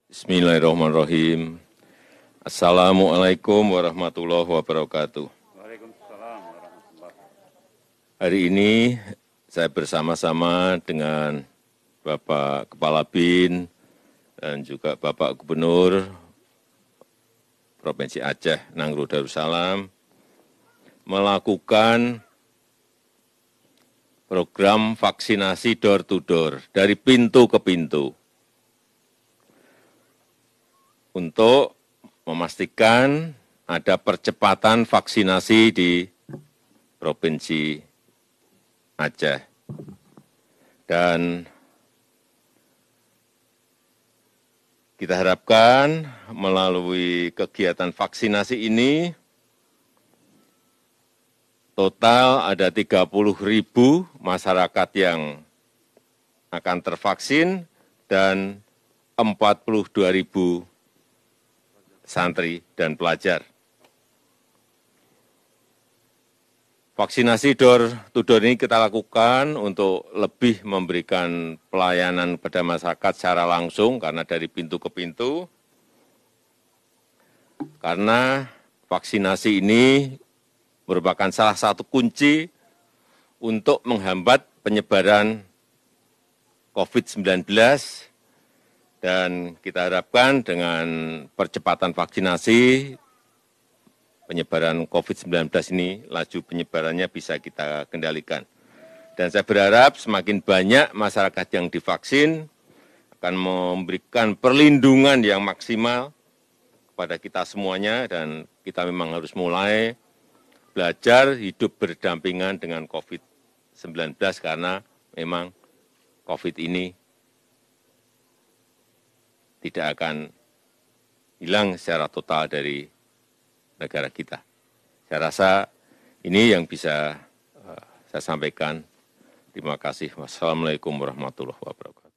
Bismillahirrahmanirrahim. Assalamualaikum warahmatullahi wabarakatuh. Waalaikumsalam warahmatullahi wabarakatuh. Hari ini saya bersama-sama dengan Bapak Kepala BIN dan juga Bapak Gubernur Provinsi Aceh Nangro Darussalam melakukan program vaksinasi door to door dari pintu ke pintu untuk memastikan ada percepatan vaksinasi di Provinsi Aceh. Dan kita harapkan melalui kegiatan vaksinasi ini, total ada 30.000 masyarakat yang akan tervaksin dan 42.000 santri dan pelajar. Vaksinasi door to door ini kita lakukan untuk lebih memberikan pelayanan kepada masyarakat secara langsung karena dari pintu ke pintu. Karena vaksinasi ini merupakan salah satu kunci untuk menghambat penyebaran COVID-19 dan kita harapkan dengan percepatan vaksinasi, penyebaran COVID-19 ini, laju penyebarannya bisa kita kendalikan. Dan saya berharap semakin banyak masyarakat yang divaksin akan memberikan perlindungan yang maksimal kepada kita semuanya dan kita memang harus mulai belajar hidup berdampingan dengan COVID-19 karena memang COVID ini tidak akan hilang secara total dari negara kita. Saya rasa ini yang bisa saya sampaikan. Terima kasih. Wassalamualaikum warahmatullahi wabarakatuh.